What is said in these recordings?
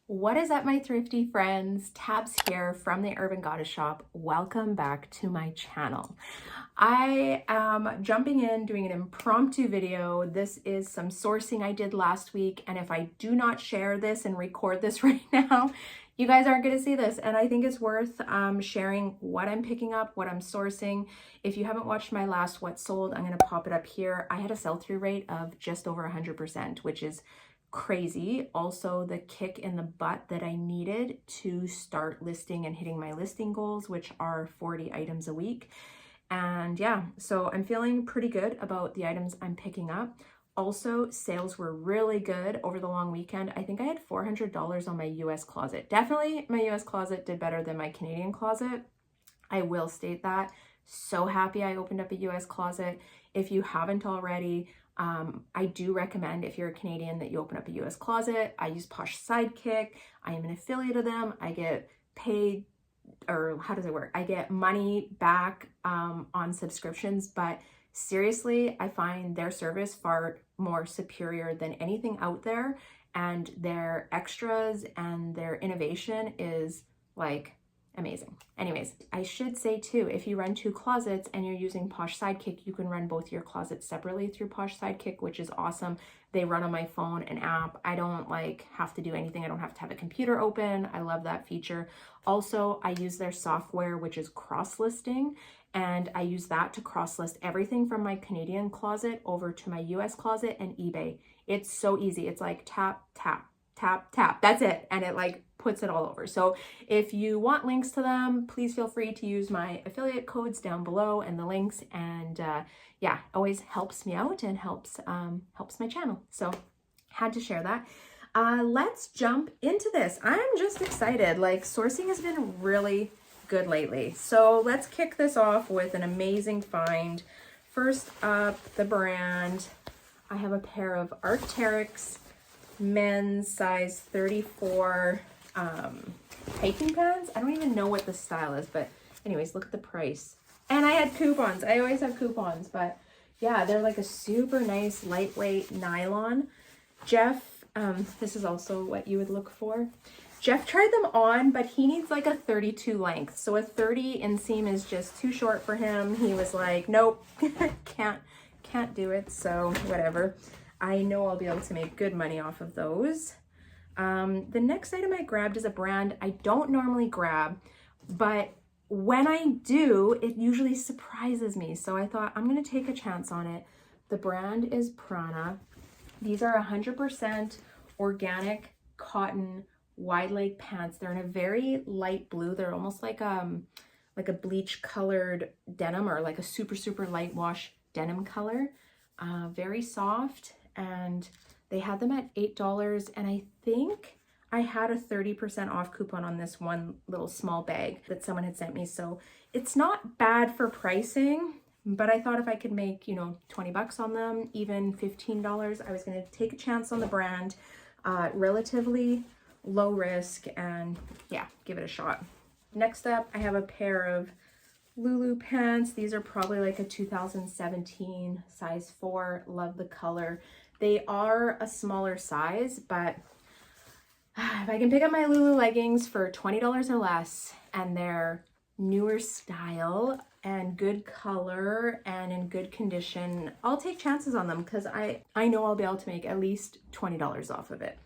What is up, my thrifty friends? Tabs here from the Urban Goddess Shop. Welcome back to my channel. I am jumping in, doing an impromptu video. This is some sourcing I did last week, and if I do not share this and record this right now, you guys aren't going to see this, and I think it's worth sharing what I'm picking up, what I'm sourcing. If you haven't watched my last What Sold, I'm going to pop it up here. I had a sell-through rate of just over 100%, which is crazy. Also, the kick in the butt that I needed to start listing and hitting my listing goals, which are 40 items a week. And yeah, so I'm feeling pretty good about the items I'm picking up. Also, sales were really good over the long weekend. I think I had $400 on my US closet. Definitely my US closet did better than my Canadian closet. I will state that. So happy I opened up a US closet. If you haven't already, I do recommend, if you're a Canadian, that you open up a US closet. I use POSH SIDEKICK. I am an affiliate of them. I get paid, or how does it work? I get money back on subscriptions, but seriously, I find their service far more superior than anything out there, and their extras and their innovation is like amazing. Anyways, I should say too, if you run two closets and you're using POSH SIDEKICK, you can run both your closets separately through POSH SIDEKICK, which is awesome. They run on my phone, an app. I don't have to do anything. I don't have to have a computer open. I love that feature. Also, I use their software, which is CROSSLISTING, and I use that to cross-list everything from my Canadian closet over to my US closet and eBay. It's so easy. It's like tap, tap, tap, tap. That's it. And it like puts it all over. So if you want links to them, please feel free to use my affiliate codes down below and the links. And yeah, always helps me out and helps my channel. So had to share that. Let's jump into this. I'm just excited. Like, sourcing has been really good lately. So let's kick this off with an amazing find. First up, the brand. I have a pair of Arc'teryx men's size 34 hiking pants. I don't even know what the style is, but anyways, look at the price. And I had coupons. I always have coupons, but yeah, they're like a super nice lightweight nylon. Jeff, this is also what you would look for. Jeff tried them on, but he needs like a 32 length. So a 30 inseam is just too short for him. He was like, nope, can't do it. So whatever. I know I'll be able to make good money off of those. The next item I grabbed is a brand I don't normally grab, but when I do, it usually surprises me. So I thought I'm going to take a chance on it. The brand is Prana. These are 100% organic cotton wide leg pants. They're in a very light blue. They're almost like a bleach colored denim, or like a super light wash denim color. Very soft, and they had them at $8, and I think I had a 30% off coupon on this one little small bag that someone had sent me. So it's not bad for pricing, but I thought if I could make, 20 bucks on them, even $15, I was going to take a chance on the brand. Relatively low risk, and yeah, give it a shot. Next up, I have a pair of Lulu pants. These are probably like a 2017 size 4. Love the color. They are a smaller size, but if I can pick up my Lulu leggings for $20 or less, and they're newer style and good color and in good condition, I'll take chances on them, because I know I'll be able to make at least $20 off of it.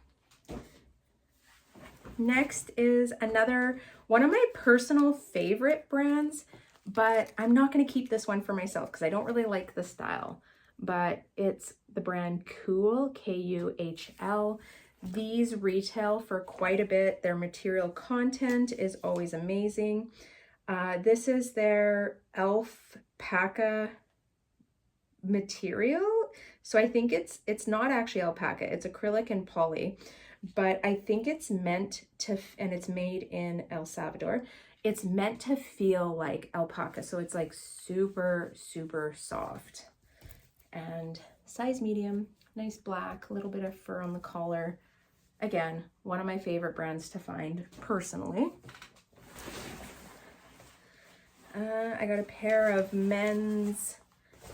Next is another one of my personal favorite brands, but I'm not going to keep this one for myself because I don't really like the style, but it's the brand Kuhl, K-U-H-L. These retail for quite a bit. Their material content is always amazing. This is their alpaca material. So I think it's not actually alpaca, it's acrylic and poly, but I think it's meant to, and it's made in El Salvador. It's meant to feel like alpaca. So it's like super soft, and size medium, nice black, a little bit of fur on the collar. Again, one of my favorite brands to find personally. I got a pair of men's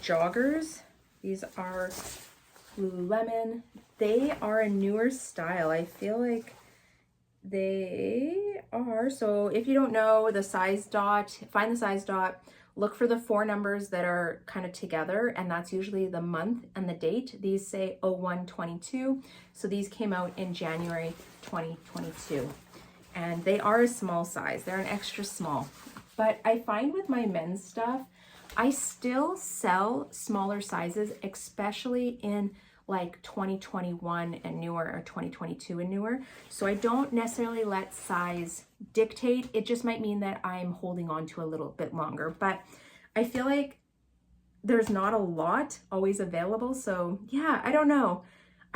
joggers. These are Lululemon. They are a newer style. I feel like They are, so if you don't know the size dot, find the size dot, look for the 4 numbers that are kind of together, and that's usually the month and the date. These say 01/22, so these came out in January 2022. And they are a small size, they're an extra small. But I find with my men's stuff, I still sell smaller sizes, especially in like 2021 and newer, or 2022 and newer. So I don't necessarily let size dictate. It just might mean that I'm holding on to a little bit longer, but I feel like there's not a lot always available. So yeah, I don't know.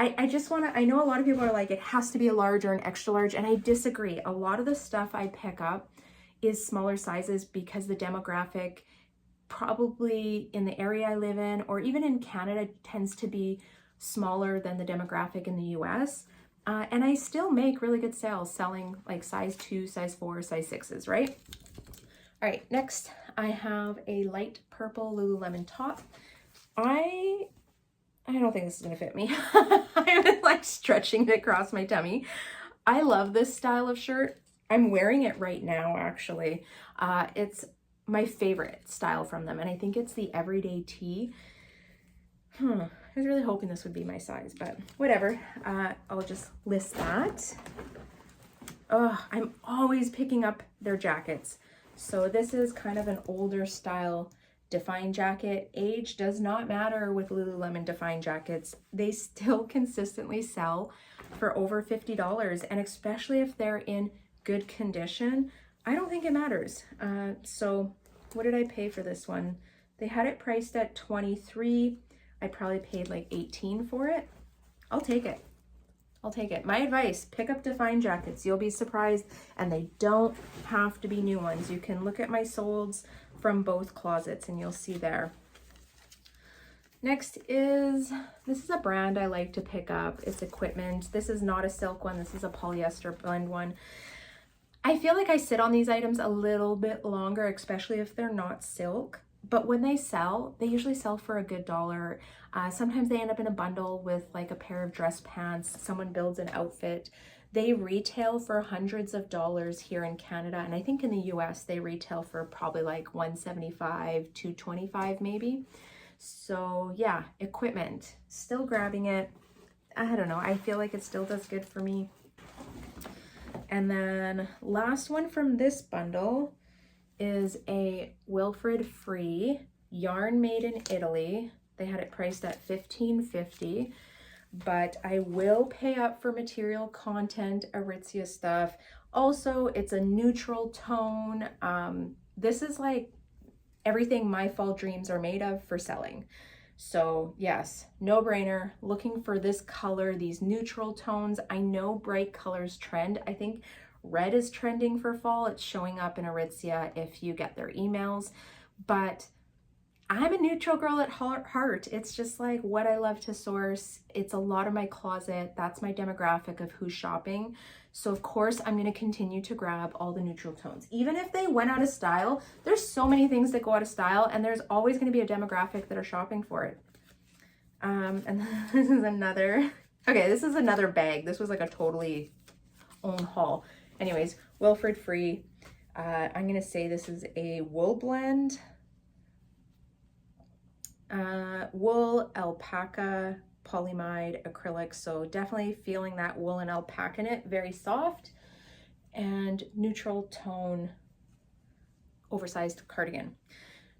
I just want to, I know a lot of people are like, it has to be a large or an extra large, and I disagree. A lot of the stuff I pick up is smaller sizes because the demographic probably in the area I live in, or even in Canada, tends to be smaller than the demographic in the US. And I still make really good sales selling like size 2, size 4, size 6s, right? All right, next I have a light purple Lululemon top. I don't think this is gonna fit me. I've been like stretching it across my tummy. I love this style of shirt. I'm wearing it right now, actually. It's my favorite style from them, and I think it's the everyday tee. I was really hoping this would be my size, but whatever. I'll just list that. I'm always picking up their jackets. So this is kind of an older style Define jacket. Age does not matter with Lululemon Define jackets. They still consistently sell for over $50, and especially if they're in good condition, I don't think it matters. So what did I pay for this one? They had it priced at $23. I probably paid like $18 for it. I'll take it. I'll take it. My advice, pick up Define jackets. You'll be surprised, and they don't have to be new ones. You can look at my solds from both closets and you'll see there. Next is, this is a brand I like to pick up. It's equipment. This is not a silk one. This is a polyester blend one. I feel like I sit on these items a little bit longer, especially if they're not silk. But when they sell, they usually sell for a good dollar. Sometimes they end up in a bundle with like a pair of dress pants. Someone builds an outfit. They retail for hundreds of dollars here in Canada. And I think in the US, they retail for probably like $175, $225 maybe. So yeah, equipment, still grabbing it. I don't know. I feel like it still does good for me. And then last one from this bundle is a Wilfred Free yarn made in Italy. They had it priced at $15.50, but I will pay up for material content, Aritzia stuff. Also, it's a neutral tone. This is like everything my fall dreams are made of for selling. So yes, no brainer. Looking for this color, these neutral tones. I know bright colors trend. I think red is trending for fall. It's showing up in Aritzia if you get their emails, but I'm a neutral girl at heart. It's just like what I love to source. It's a lot of my closet. That's my demographic of who's shopping. So of course I'm going to continue to grab all the neutral tones. Even if they went out of style, there's so many things that go out of style, and there's always going to be a demographic that are shopping for it. And this is another, okay, this is another bag. This was like a totally own haul. Anyways, Wilfred Free. I'm going to say this is a wool blend. Wool, alpaca, polyamide, acrylic. So definitely feeling that wool and alpaca in it. Very soft and neutral tone, oversized cardigan.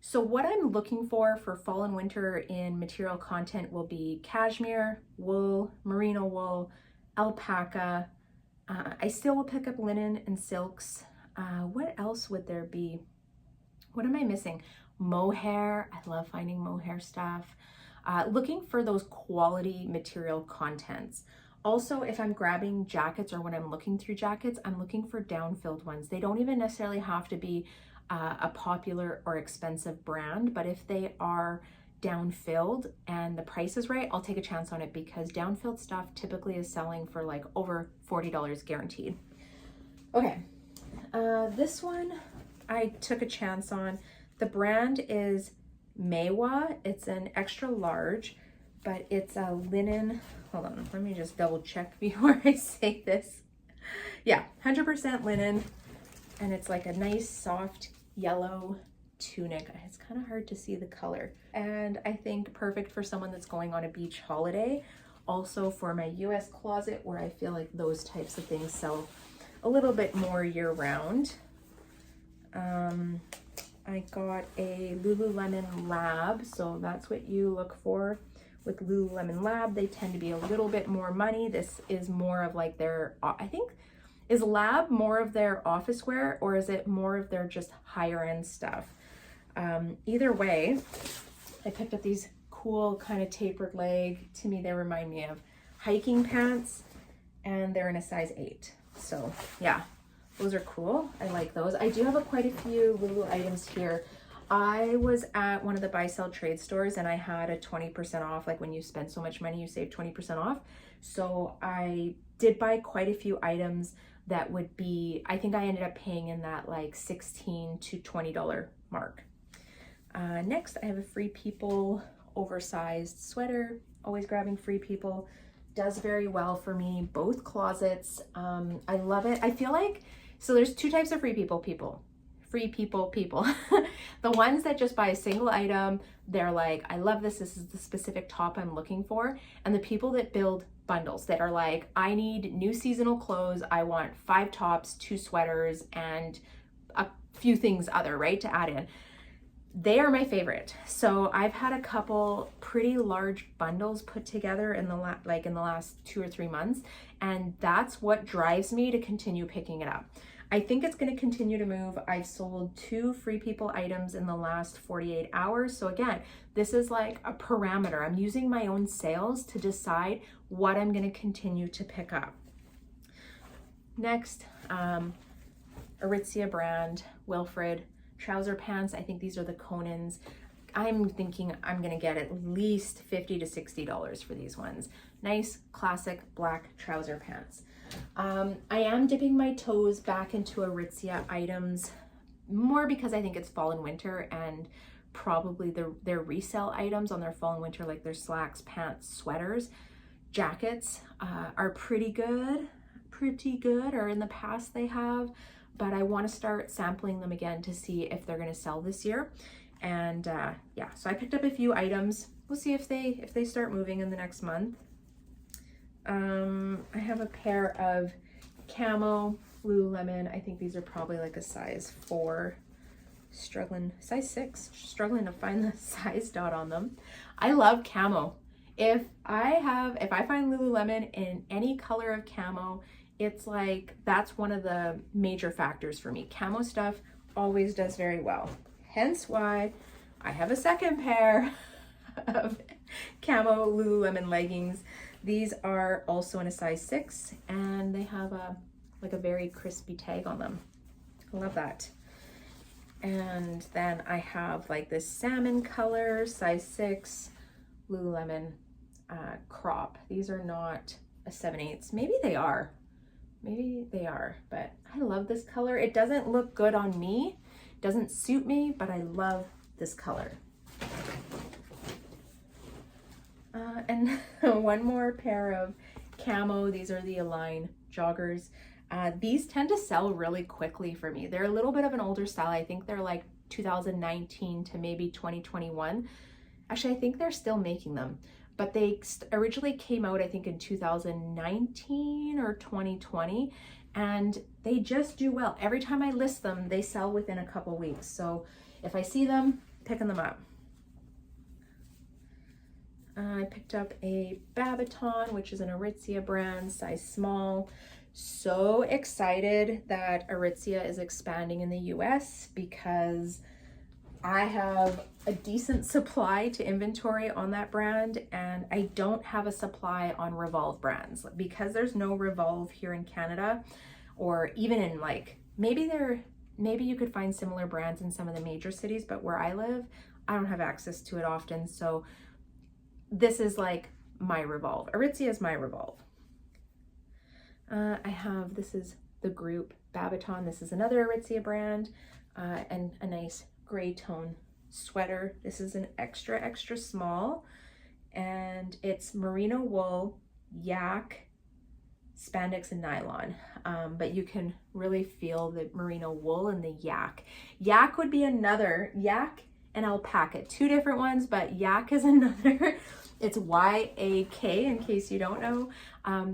So what I'm looking for fall and winter in material content will be cashmere, wool, merino wool, alpaca. I still will pick up linen and silks. What else would there be? What am I missing? Mohair. I love finding mohair stuff. Looking for those quality material contents. Also, if I'm grabbing jackets or when I'm looking through jackets, I'm looking for down-filled ones. They don't even necessarily have to be a popular or expensive brand, but if they are down-filled and the price is right, I'll take a chance on it, because down-filled stuff typically is selling for like over $40 guaranteed. Okay, this one I took a chance on. The brand is Maywa. It's an extra large, but it's a linen. Hold on, let me just double check before I say this. Yeah, 100% linen, and it's like a nice soft yellow tunic. It's kind of hard to see the color, and I think perfect for someone that's going on a beach holiday. Also for my US closet, where I feel like those types of things sell a little bit more year round. I got a Lululemon Lab, so that's what you look for with Lululemon Lab. They tend to be a little bit more money. This is more of like their, I think, is Lab more of their office wear, or is it more of their just higher end stuff? Either way, I picked up these cool kind of tapered leg. To me, they remind me of hiking pants, and they're in a size 8. So yeah, those are cool. I like those. I do have quite a few Lulu items here. I was at one of the buy sell trade stores and I had a 20% off. Like when you spend so much money, you save 20% off. So I did buy quite a few items that would be, I think I ended up paying in that like $16 to $20 mark. Next, I have a Free People oversized sweater. Always grabbing Free People. Does very well for me, both closets. I love it. I feel like, so there's two types of Free People people. The ones that just buy a single item, they're like, I love this is the specific top I'm looking for. And the people that build bundles that are like, I need new seasonal clothes, I want 5 tops, 2 sweaters, and a few things other, right, to add in. They are my favorite. So I've had a couple pretty large bundles put together in the last 2 or 3 months, and that's what drives me to continue picking it up. I think it's going to continue to move. I've sold 2 Free People items in the last 48 hours. So again, this is like a parameter. I'm using my own sales to decide what I'm going to continue to pick up. Next, Aritzia brand, Wilfred trouser pants. I think these are the Conans. I'm thinking I'm going to get at least $50 to $60 for these ones. Nice classic black trouser pants. I am dipping my toes back into Aritzia items more because I think it's fall and winter, and probably their resale items on their fall and winter, like their slacks, pants, sweaters, jackets, are pretty good, or in the past they have, but I want to start sampling them again to see if they're going to sell this year. And yeah, so I picked up a few items. We'll see if they start moving in the next month. I have a pair of camo Lululemon. I think these are probably like a size 4, size 6, struggling to find the size dot on them. I love camo. If I find Lululemon in any color of camo, it's like, that's one of the major factors for me. Camo stuff always does very well. Hence why I have a second pair of camo Lululemon leggings. These are also in a size 6, and they have a very crispy tag on them. I love that. And then I have like this salmon color, size 6, Lululemon crop. These are not a 7/8. Maybe they are, but I love this color. It doesn't look good on me, doesn't suit me, but I love this color. And one more pair of camo. These are the Align joggers. These tend to sell really quickly for me. They're a little bit of an older style. I think they're like 2019 to maybe 2021. Actually, I think they're still making them, but they originally came out, I think, in 2019 or 2020, and they just do well. Every time I list them, they sell within a couple weeks. So if I see them, picking them up. I picked up a Babaton, which is an Aritzia brand, size small. So excited that Aritzia is expanding in the US because I have a decent supply to inventory on that brand, and I don't have a supply on Revolve brands because there's no Revolve here in Canada, or even in like, maybe you could find similar brands in some of the major cities, but where I live, I don't have access to it often. So this is like my Revolve. Aritzia is my Revolve. This is the group Babaton. This is another Aritzia brand, and a nice gray tone sweater. This is an extra small, and it's merino wool, yak, spandex and nylon, but you can really feel the merino wool and the yak. Yak would be another, yak and alpaca, two different ones, but yak is another. It's Y-A-K in case you don't know.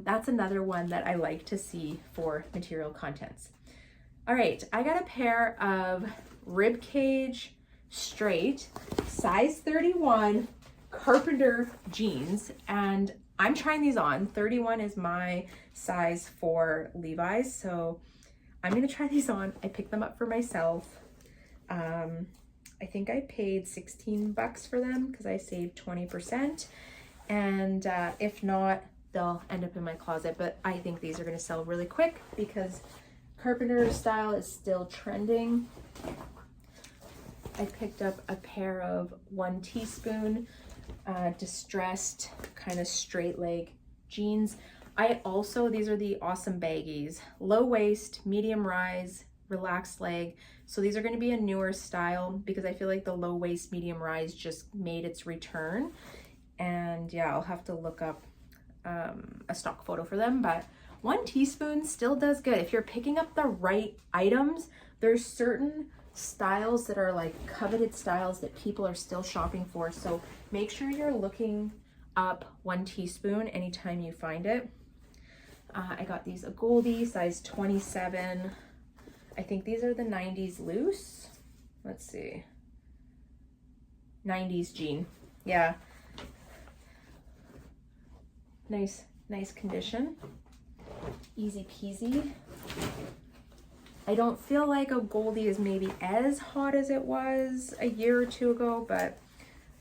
That's another one that I like to see for material contents. All right, I got a pair of ribcage straight size 31 carpenter jeans, and I'm trying these on. 31 is my size for Levi's, so I'm gonna try these on. I picked them up for myself. I think I paid 16 bucks for them because I saved 20%, and if not, they'll end up in my closet, but I think these are gonna sell really quick because carpenter style is still trending. I picked up a pair of 1 teaspoon distressed kind of straight leg jeans. These are the awesome baggies, low waist, medium rise, relaxed leg. So these are going to be a newer style because I feel like the low waist, medium rise just made its return. And yeah, I'll have to look up a stock photo for them, but 1 teaspoon still does good. If you're picking up the right items, there's certain styles that are like coveted styles that people are still shopping for. So make sure you're looking up 1 teaspoon anytime you find it. I got these a Goldie, size 27. I think these are the 90s loose. Let's see. 90s jean. Yeah. Nice condition. Easy peasy. I don't feel like a Goldie is maybe as hot as it was a year or two ago, but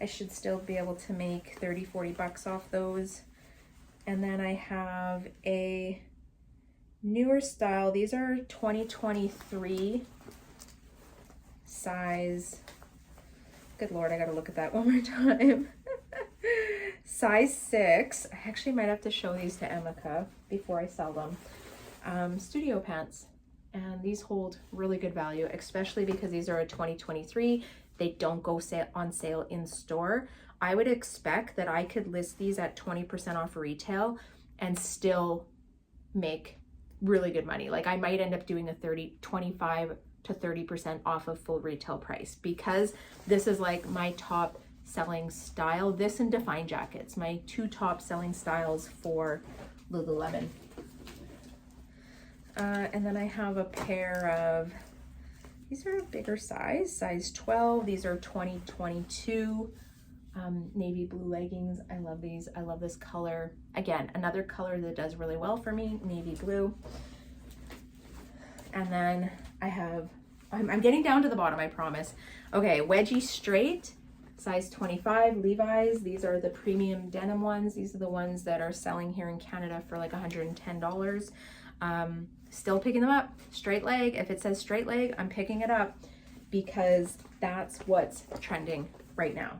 I should still be able to make 30, 40 bucks off those. And then I have a newer style. These are 2023 size. Good Lord, I gotta look at that one more time. Size 6. I actually might have to show these to Emeka before I sell them. Studio pants. And these hold really good value, especially because these are a 2023. They don't go on sale in store. I would expect that I could list these at 20% off retail and still make really good money. Like I might end up doing a 25 to 30% off of full retail price because this is like my top selling style. This and Define jackets, my 2 top selling styles for Lululemon. And then I have a pair of, these are a bigger size 12. These are 2022 navy blue leggings. I love these. I love this color. Again, another color that does really well for me, navy blue. And then I have, I'm getting down to the bottom, I promise. Okay, wedgie straight, size 25 Levi's. These are the premium denim ones. These are the ones that are selling here in Canada for like $110. Still picking them up. Straight leg. If it says straight leg, I'm picking it up because that's what's trending right now.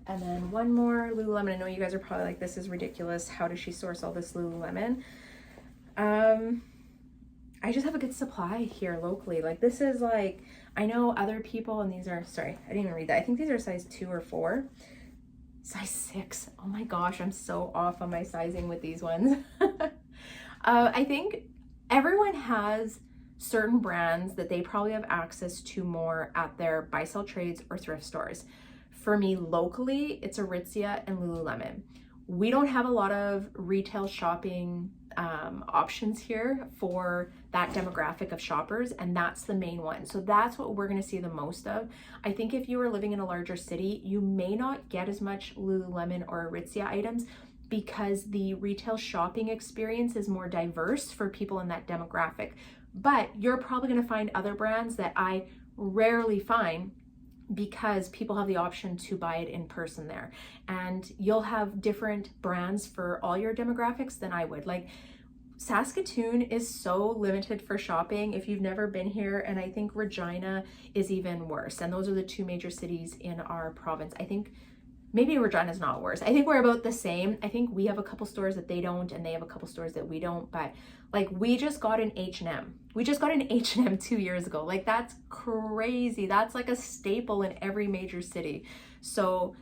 And then one more Lululemon. I know you guys are probably like, this is ridiculous. How does she source all this Lululemon? I just have a good supply here locally. Like this is like, I know other people, and these are, sorry, I didn't even read that. I think these are size 2 or 4. Size 6. Oh my gosh, I'm so off on my sizing with these ones. I think everyone has certain brands that they probably have access to more at their buy sell trades or thrift stores. For me locally, it's Aritzia and Lululemon. We don't have a lot of retail shopping options here for that demographic of shoppers, and that's the main one. So that's what we're going to see the most of. I think if you are living in a larger city, you may not get as much Lululemon or Aritzia items because the retail shopping experience is more diverse for people in that demographic. But you're probably going to find other brands that I rarely find because people have the option to buy it in person there. And you'll have different brands for all your demographics than I would. Like Saskatoon is so limited for shopping if you've never been here, and I think Regina is even worse. And those are the 2 major cities in our province. I think maybe Regina's not worse. I think we're about the same. I think we have a couple stores that they don't, and they have a couple stores that we don't. But like we just got an H&M. We just got an H&M 2 years ago. Like that's crazy. That's like a staple in every major city. So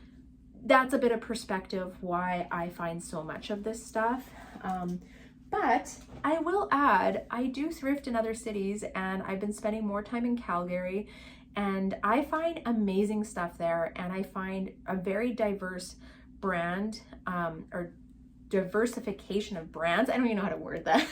that's a bit of perspective why I find so much of this stuff. But I will add, I do thrift in other cities, and I've been spending more time in Calgary, and I find amazing stuff there, and I find a very diverse brand or diversification of brands. I don't even know how to word that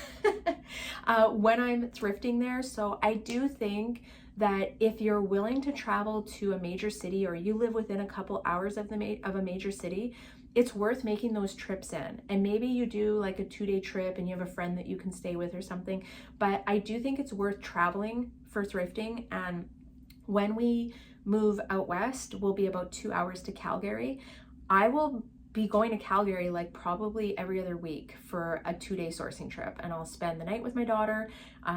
when I'm thrifting there. So I do think that if you're willing to travel to a major city, or you live within a couple hours of a major city, it's worth making those trips in. And maybe you do like a 2-day trip and you have a friend that you can stay with or something. But I do think it's worth traveling for thrifting. And when we move out west, we'll be about 2 hours to Calgary. I will be going to Calgary like probably every other week for a 2-day sourcing trip, and I'll spend the night with my daughter,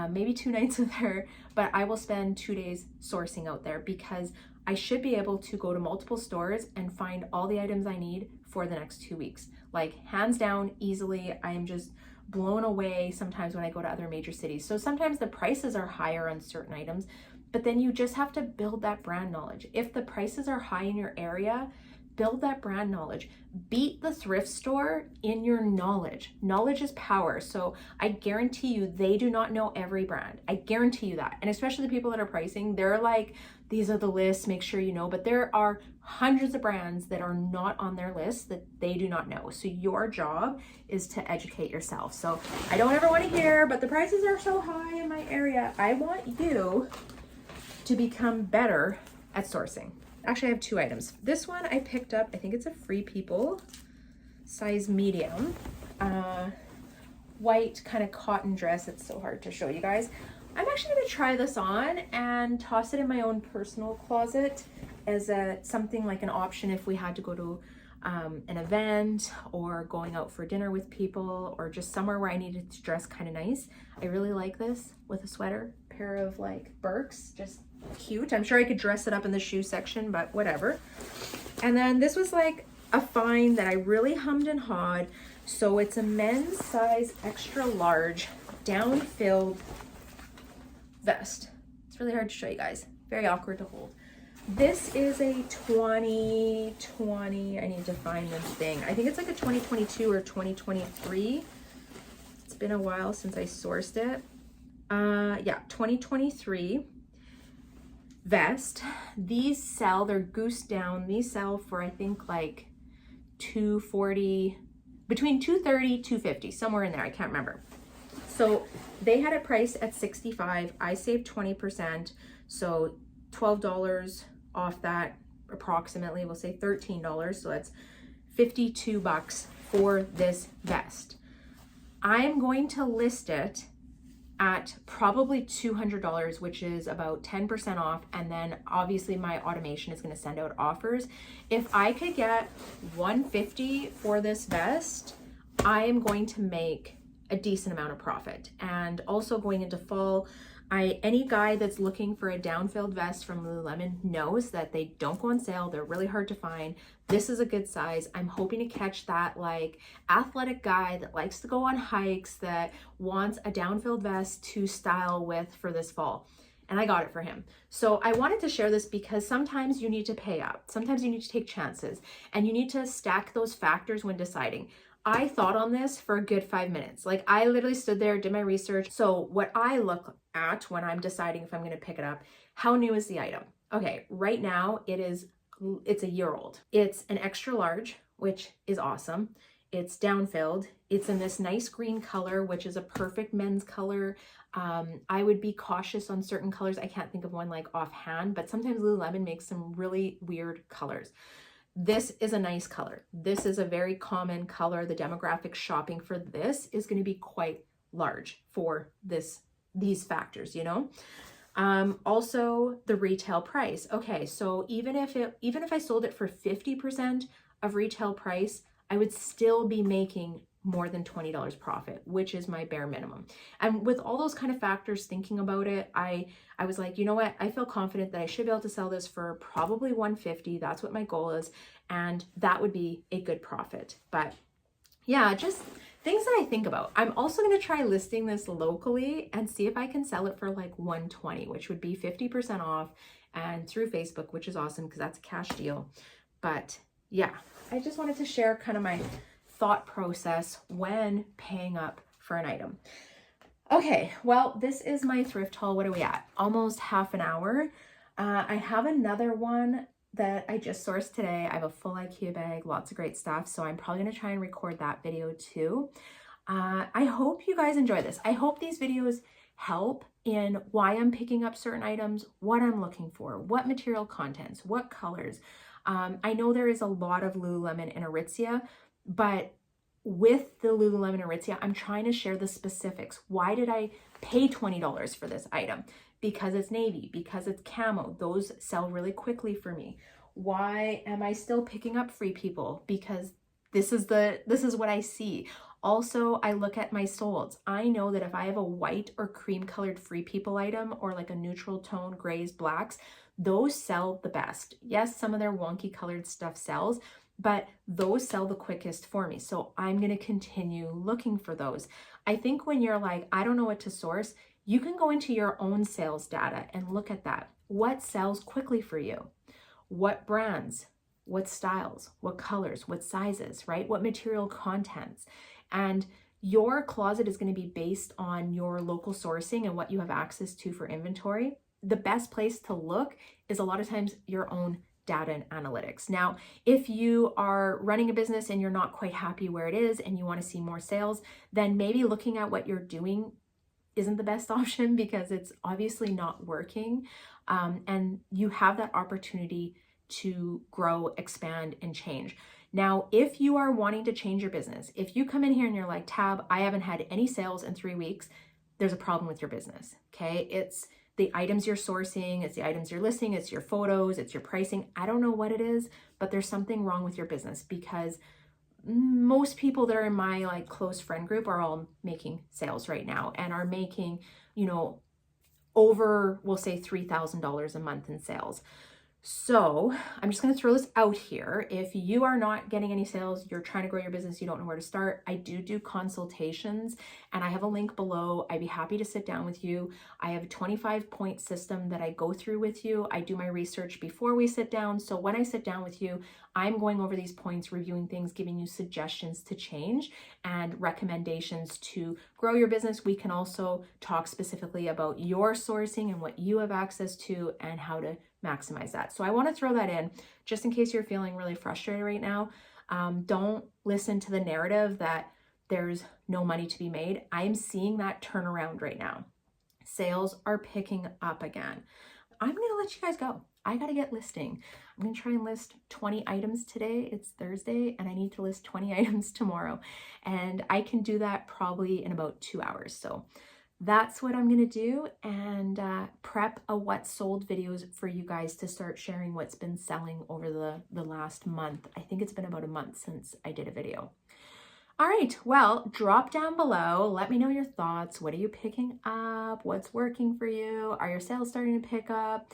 maybe 2 nights with her, but I will spend 2 days sourcing out there, because I should be able to go to multiple stores and find all the items I need for the next 2 weeks. Like hands down, easily. I am just blown away sometimes when I go to other major cities. So sometimes the prices are higher on certain items, but then you just have to build that brand knowledge. If the prices are high in your area, build that brand knowledge. Beat the thrift store in your knowledge. Knowledge is power. So I guarantee you, they do not know every brand. I guarantee you that. And especially the people that are pricing, they're like, these are the lists, make sure you know. But there are hundreds of brands that are not on their list that they do not know. So your job is to educate yourself. So I don't ever want to hear, but the prices are so high in my area. I want you to become better at sourcing. Actually, I have 2 items. This one I picked up, I think it's a Free People, size medium, white kind of cotton dress. It's so hard to show you guys. I'm actually gonna try this on and toss it in my own personal closet as something like an option if we had to go to an event, or going out for dinner with people, or just somewhere where I needed to dress kind of nice. I really like this with a sweater, pair of like Birks, just cute. I'm sure I could dress it up in the shoe section, but whatever. And then this was like a find that I really hummed and hawed. So it's a men's size extra large down-filled vest. It's really hard to show you guys. Very awkward to hold. This is a 2020, I need to find this thing. I think it's like a 2022 or 2023. It's been a while since I sourced it. Yeah, 2023 vest. These sell, they're goose down. These sell for I think like $240, between $230, $250, somewhere in there. I can't remember. So they had it priced at $65. I saved 20%, so $12 off that, approximately. We'll say $13. So that's $52 for this vest. I am going to list it at probably $200, which is about 10% off. And then obviously my automation is going to send out offers. If I could get $150 for this vest, I am going to make a decent amount of profit. And also going into fall, any guy that's looking for a down-filled vest from Lululemon knows that they don't go on sale. They're really hard to find. This is a good size. I'm hoping to catch that like athletic guy that likes to go on hikes, that wants a down-filled vest to style with for this fall. And I got it for him. So I wanted to share this because sometimes you need to pay up. Sometimes you need to take chances, and you need to stack those factors when deciding. I thought on this for a good 5 minutes. Like I literally stood there, did my research. So what I look at when I'm deciding if I'm going to pick it up, how new is the item? Okay, right now it's a year old. It's an extra large, which is awesome. It's down-filled. It's in this nice green color, which is a perfect men's color. I would be cautious on certain colors. I can't think of one like offhand, but sometimes Lululemon makes some really weird colors. This is a nice color. This is a very common color. The demographic shopping for this is going to be quite large for these factors, you know. Also the retail price. Okay, so even if I sold it for 50% of retail price, I would still be making more than $20 profit, which is my bare minimum. And with all those kind of factors, thinking about it, I was like, you know what? I feel confident that I should be able to sell this for probably $150. That's what my goal is. And that would be a good profit. But yeah, just things that I think about. I'm also going to try listing this locally and see if I can sell it for like $120, which would be 50% off, and through Facebook, which is awesome because that's a cash deal. But yeah, I just wanted to share kind of my thought process when paying up for an item. Okay, well, this is my thrift haul. What are we at? Almost half an hour. I have another one that I just sourced today. I have a full IKEA bag, lots of great stuff. So I'm probably gonna try and record that video too. I hope you guys enjoy this. I hope these videos help in why I'm picking up certain items, what I'm looking for, what material contents, what colors. I know there is a lot of Lululemon and Aritzia, but with the Lululemon and Aritzia, I'm trying to share the specifics. Why did I pay $20 for this item? Because it's navy, because it's camo. Those sell really quickly for me. Why am I still picking up Free People? Because this is what I see. Also, I look at my solds. I know that if I have a white or cream colored Free People item or like a neutral tone, grays, blacks, those sell the best. Yes, some of their wonky colored stuff sells, but those sell the quickest for me. So I'm going to continue looking for those. I think when you're like, I don't know what to source, you can go into your own sales data and look at that. What sells quickly for you? What brands? What styles? What colors? What sizes, right? What material contents? And your closet is going to be based on your local sourcing and what you have access to for inventory. The best place to look is a lot of times your own data and analytics. Now, if you are running a business and you're not quite happy where it is and you want to see more sales, then maybe looking at what you're doing isn't the best option because it's obviously not working. And you have that opportunity to grow, expand, and change. Now, if you are wanting to change your business, if you come in here and you're like, Tab, I haven't had any sales in 3 weeks, there's a problem with your business, okay? It's the items you're sourcing, it's the items you're listing, it's your photos, it's your pricing. I don't know what it is, but there's something wrong with your business because most people that are in my like close friend group are all making sales right now and are making, you know, over, we'll say $3,000 a month in sales. So I'm just going to throw this out here. If you are not getting any sales, you're trying to grow your business, you don't know where to start, I do consultations and I have a link below. I'd be happy to sit down with you. I have a 25-point system that I go through with you. I do my research before we sit down. So when I sit down with you, I'm going over these points, reviewing things, giving you suggestions to change and recommendations to grow your business. We can also talk specifically about your sourcing and what you have access to and how to maximize that. So I want to throw that in just in case you're feeling really frustrated right now. Don't listen to the narrative that there's no money to be made. I am seeing that turn around right now. Sales are picking up again. I'm going to let you guys go. I got to get listing. I'm going to try and list 20 items today. It's Thursday and I need to list 20 items tomorrow. And I can do that probably in about 2 hours. So that's what I'm going to do and prep a what sold videos for you guys to start sharing what's been selling over the last month. I think it's been about a month since I did a video. All right, well, drop down below. Let me know your thoughts. What are you picking up? What's working for you? Are your sales starting to pick up?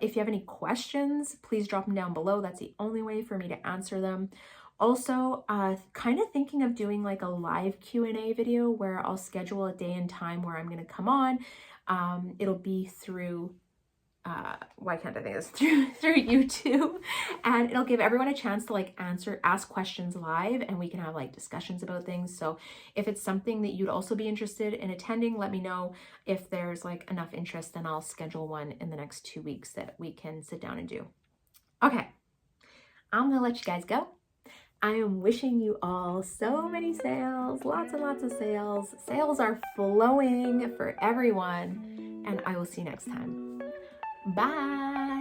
If you have any questions, please drop them down below. That's the only way for me to answer them. Also, kind of thinking of doing like a live Q&A video where I'll schedule a day and time where I'm going to come on. It'll be through, why can't I think of this? Through YouTube. And it'll give everyone a chance to like ask questions live and we can have like discussions about things. So if it's something that you'd also be interested in attending, let me know. If there's like enough interest, then I'll schedule one in the next 2 weeks that we can sit down and do. Okay, I'm going to let you guys go. I am wishing you all so many sales, lots and lots of sales. Sales are flowing for everyone, and I will see you next time. Bye.